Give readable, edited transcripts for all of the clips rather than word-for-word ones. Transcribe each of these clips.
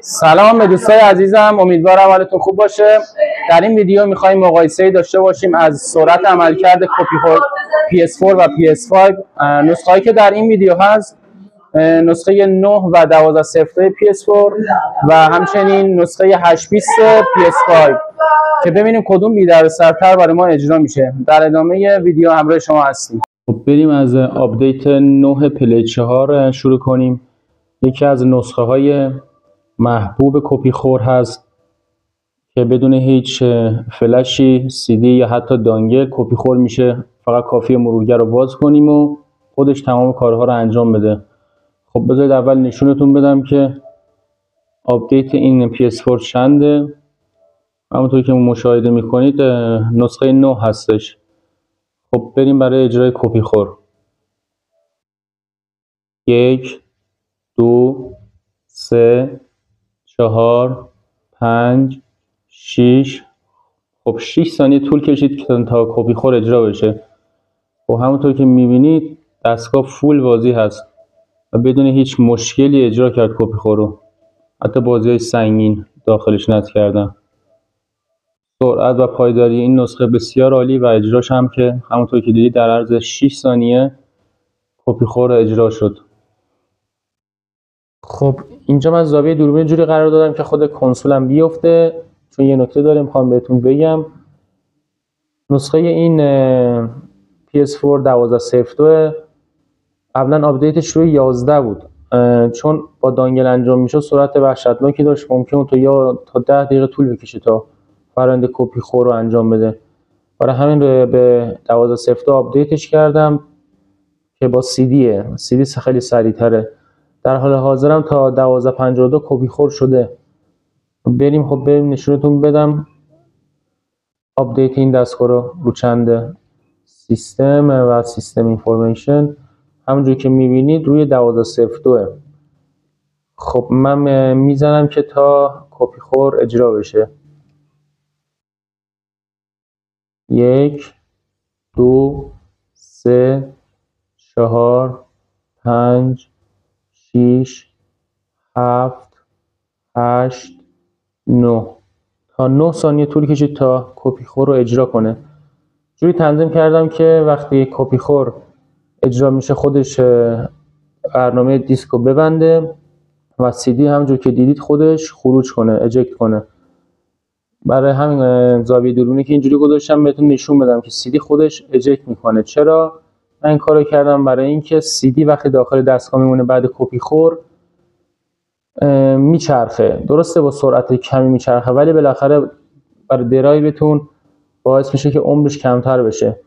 سلام به دوستای عزیزم، امیدوارم حالتون خوب باشه. در این ویدیو می‌خوایم مقایسه‌ای داشته باشیم از سرعت عملکرد کپی PS4 و PS5. نسخه‌ای که در این ویدیو هست نسخه 9 و 12.02 PS4 و همچنین نسخه 820 PS5 که ببینیم کدوم بی‌دردسرتر برای ما اجرا میشه. در ادامه ویدیو همراه شما هستیم. خب بریم از آپدیت 9 پلی 4 شروع کنیم. یکی از نسخه های محبوب کپی خور هست که بدون هیچ فلشی، CD یا حتی دانگل کپی خور میشه. فقط کافیه مرورگر رو باز کنیم و خودش تمام کارها رو انجام بده. خب بذارید اول نشونتون بدم که آپدیت این PS4 چنده. همونطور که مشاهده میکنید نسخه 9 هستش. خب بریم برای اجرای کپی خور. 1 2 3 4 5 6. خب 6 ثانیه طول کشید که تا کپی خور اجرا بشه. خب همونطور که میبینید دستگاه فول بازی هست و بدون هیچ مشکلی اجرا کرد کپی خور رو. حتی بازی‌های سنگین داخلش نصب کردم. سرعت و پایداری این نسخه بسیار عالی و اجراش هم که همونطور که دیدید در عرض 6 ثانیه کپی خور اجرا شد. خب اینجا من زاویه دوربین جوری قرار دادم که خود کنسولم بیفته، چون یه نکته داره میخوام بهتون بگم. نسخه این PS4 12.02 قبلا آپدیتش روی 11 بود، چون با دانگل انجام میشد سرعت وحشتناکی داشت، ممکن بود تا 10 دقیقه طول بکشه تا فرآیند کپی خور رو انجام بده. برای همین به 12.02 آپدیتش کردم که با CD خیلی سریع‌تره. در حال حاضرم تا 12.52 کپی خور شده. بریم نشونتون بدم آپدیت این دستگاه رو چنده. سیستم و سیستم اینفورمیشن همونجوری که میبینید روی 12.02. خب من میزنم که تا کپی خور اجرا بشه. 1 2 3 4 5 6 7 8 9. تا 9 ثانیه طول کشید تا کپی خور رو اجرا کنه. جوری تنظیم کردم که وقتی کپی خور اجرا میشه خودش برنامه دیسک رو ببنده و CD همونجور که دیدید خودش خروج کنه، اجکت کنه. برای همین زاویه دوربینی که اینجوری گذاشتم بهتون نشون بدم که CD خودش اجکت میکنه. چرا من این کارو کردم؟ برای اینکه CD وقتی داخل دستگاه میمونه بعد کپی خور میچرخه، درسته با سرعت کمی میچرخه، ولی بالاخره برای درایوتون باعث میشه که عمرش کمتر بشه.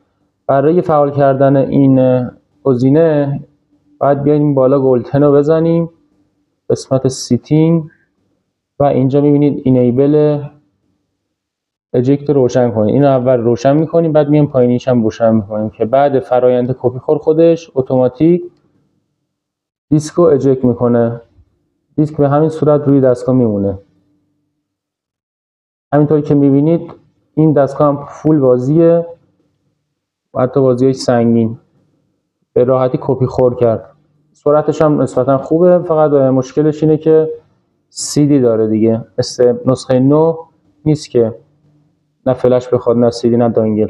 برای فعال کردن این گزینه باید بیایم بالا گلتن رو بزنیم، قسمت سیتینگ، و اینجا میبینید اینیبل اجکت روشن کنید. اینو اول روشن میکنیم، بعد میایم پایینیش هم روشن میکنیم که بعد فرایند کپی خور خودش اتوماتیک دیسک رو اجکت میکنه. دیسک به همین صورت روی دستگاه میمونه. همینطور که میبینید این دستگاه هم فول بازیه و حتی بازی‌های سنگین به راحتی کپی خور کرد. سرعتش هم نسبتا خوبه، فقط مشکلش اینه که CD داره دیگه، مثل نسخه 9 نیست که نه فلش بخواد نه CD نه دانگل،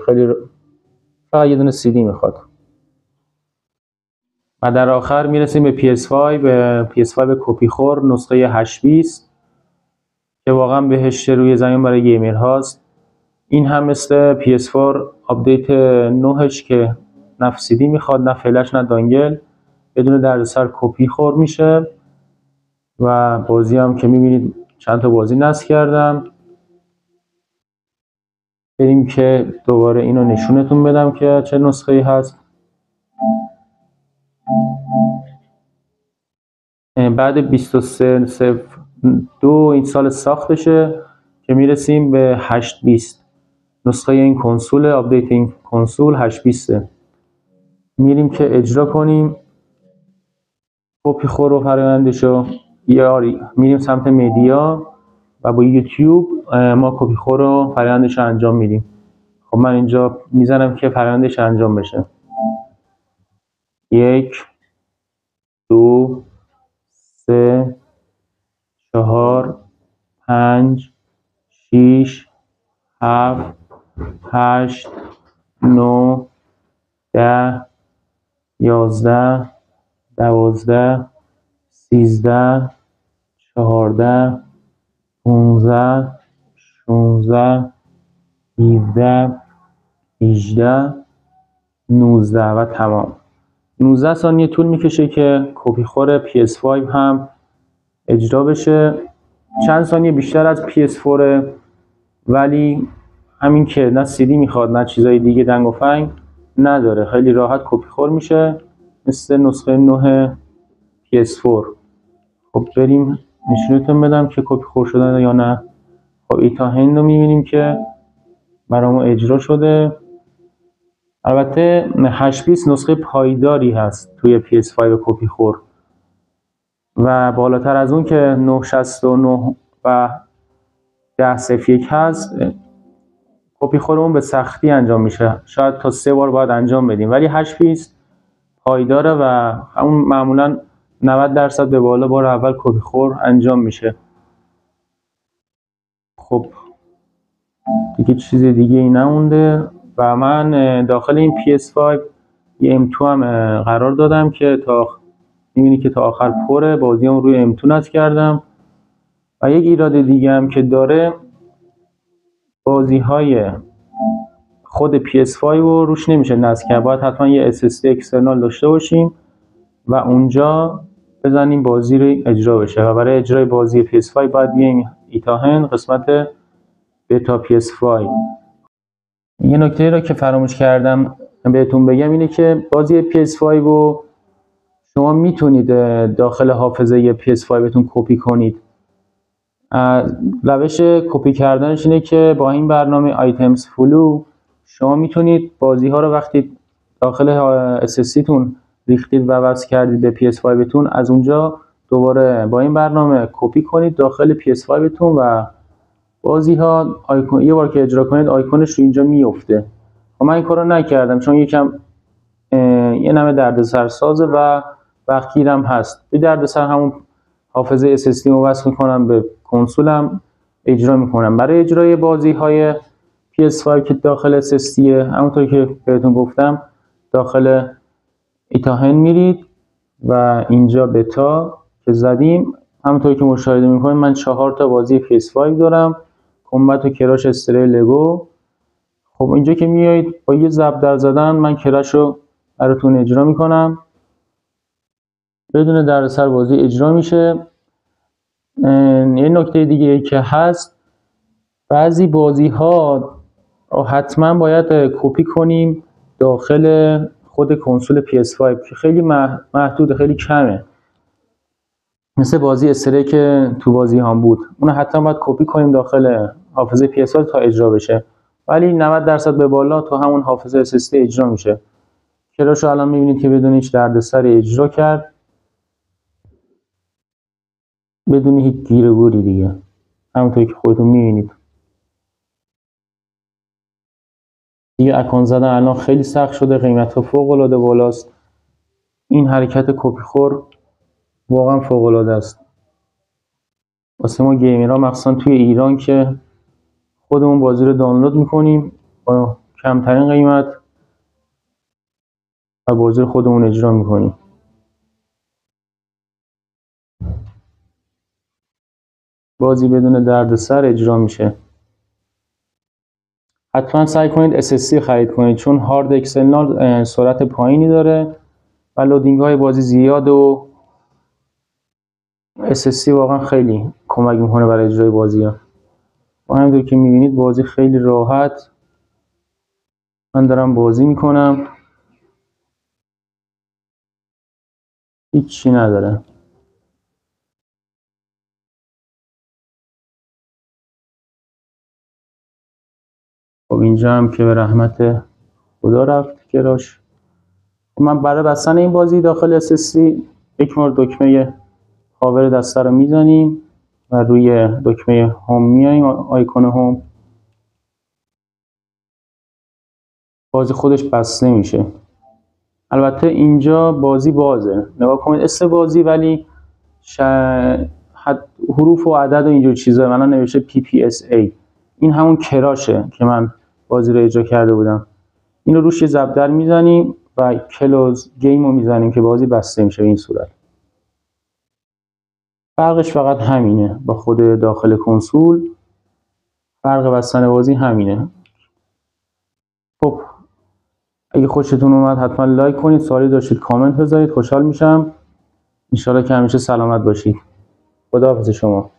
فقط یه دونه CD میخواد. و در آخر میرسیم به PS5 کپی خور نسخه 820 که واقعا بهشت روی زمین برای گیمر هاست. این هم مثل PS4 آپدیت 9ش که نه CD میخواد نه فلش نه دانگل، بدون دردسر کپی خور میشه. و بازی هم که میبینید چند تا بازی نصب کردم. بریم که دوباره اینو نشونتون بدم که چه نسخه‌ای هست. بعد 23.02 این سال ساختشه که میرسیم به 820 نسخه این کنسول. آپدیت این کنسول 820. میریم که اجرا کنیم کپی خور و فرآیندشو، میریم سمت مدیا و با یوتیوب ما کپی خور و فرآیندش رو انجام میدیم. خب من اینجا میزنم که فرآیندش انجام بشه. 1 2 3 4 5 6 7 8 9 10 11 12 13 14 15 16 17 18 19 و تمام. 19 ثانیه طول میکشه که کپی خور PS5 هم اجرا بشه. چند ثانیه بیشتر از PS4 ولی همین که نه CD میخواد نه چیزای دیگه دنگ و فنگ نداره، خیلی راحت کپی خور میشه مثل نسخه 9 PS4. خب بریم نشونتون بدم که کپی خور شدن یا نه. خب ایتا هند رو میبینیم که برامون اجرا شده. البته 8 بیت نسخه پایداری هست توی PS5 کپی خور و بالاتر از اون که 969 و 1001 هست کپی خور اون به سختی انجام میشه، شاید تا 3 بار باید انجام بدیم، ولی 8 بیت پایداره و همون معمولا 90% به بالا بار اول کپی خور انجام میشه. خب دیگه چیز دیگه ای نمونده و من داخل این PS5 یه M2 هم قرار دادم که تا میبینی که تا آخر پره، بازی هم روی M2 نصب کردم. و یک ایراد دیگه هم که داره، بازی های خود PS5 رو روش نمیشه نصب کرد، باید حتما یه SSD اکسترنال داشته باشیم و اونجا بزنیم بازی رو اجرا بشه و برای اجرای بازی PS5 باید بیایم ایتا هند قسمت بتا PS5. یه نکته رو که فراموش کردم بهتون بگم اینه که بازی PS5 رو شما میتونید داخل حافظه PS5 بتون کپی کنید. روش کپی کردنش اینه که با این برنامه آیتمز فلو شما میتونید بازی ها رو وقتی داخل SSD تون ریختید و وصل کردید به PS5 تون، از اونجا دوباره با این برنامه کپی کنید داخل PS5 تون و بازی ها آیکون یه بار که اجرا کنید آیکونش رو اینجا میفته. من این کارو نکردم چون یکم یه نمه دردسر سازه و وقتگیرم هست. به دردسر همون حافظه SSD رو وصل میکنم به کنسولم اجرا میکنم. برای اجرای بازی های PS5 که داخل SSD همونطور که بهتون گفتم داخل ایتا هند میرید و اینجا بتا که زدیم همونطور که مشاهده میکنید من 4 تا بازی PS5 دارم، کمبت و کراش استری لگو. خب اینجا که میایید با یه ضرب در زدن من کراش رو براتون اجرا میکنم، بدون دردسر بازی اجرا میشه. یه نکته دیگه که هست، بعضی بازی ها حتما باید کپی کنیم داخل خود کنسول PS5 که خیلی محدود، خیلی کمه، مثل بازی استری که تو بازی هم بود، اون حتما باید کپی کنیم داخل حافظه PS5 تا اجرا بشه، ولی 90% به بالا تو همون حافظه SSD اجرا میشه. کراشو الان میبینید که بدون هیچ دردسری اجرا کرد، بدون هیچ گیر و گوری دیگه، همونطوری که خودتون میبینید. دیگه اکانت زدن الان خیلی سخت شده، قیمت‌ها فوق‌العاده بالاست. این حرکت کپی خور واقعا فوق‌العاده است واسه ما گیمرها، مخصوصا توی ایران که خودمون بازی رو دانلود میکنیم با کمترین قیمت و بازی رو خودمون اجرا میکنیم. بازی بدون دردسر اجرا میشه. حتما سعی کنید SSD خرید کنید چون هارد اکسترنال سرعت پایینی داره و لودینگ های بازی زیاد و SSD واقعا خیلی کمک میکنه برای اجرای بازی ها. و همونطور که میبینید بازی خیلی راحت من دارم بازی میکنم، هیچی نداره. خب اینجا هم که به رحمت خدا رفت کراش. من برای بستن این بازی داخل SSD یک بار دکمه پاور دسته رو میزنیم و روی دکمه هوم میایم، آیکون هوم، بازی خودش بسته میشه. البته اینجا بازی بازه، نگاه کنید اسم بازی ولی حروف و عدد و اینجور چیزا. من نوشته PPSA. این همون کراشه که من بازی رو اجرا کرده بودم. اینو روش یه ضرب در میزنیم و کلوز گیم رو میزنیم که بازی بسته میشه به این صورت. فرقش فقط همینه با خود داخل کنسول. فرق بستن بازی همینه. خب اگه خوشتون اومد حتما لایک کنید، سوالی داشتید کامنت بذارید، خوشحال میشم. ان شاءالله که همیشه سلامت باشید. خداحافظ شما.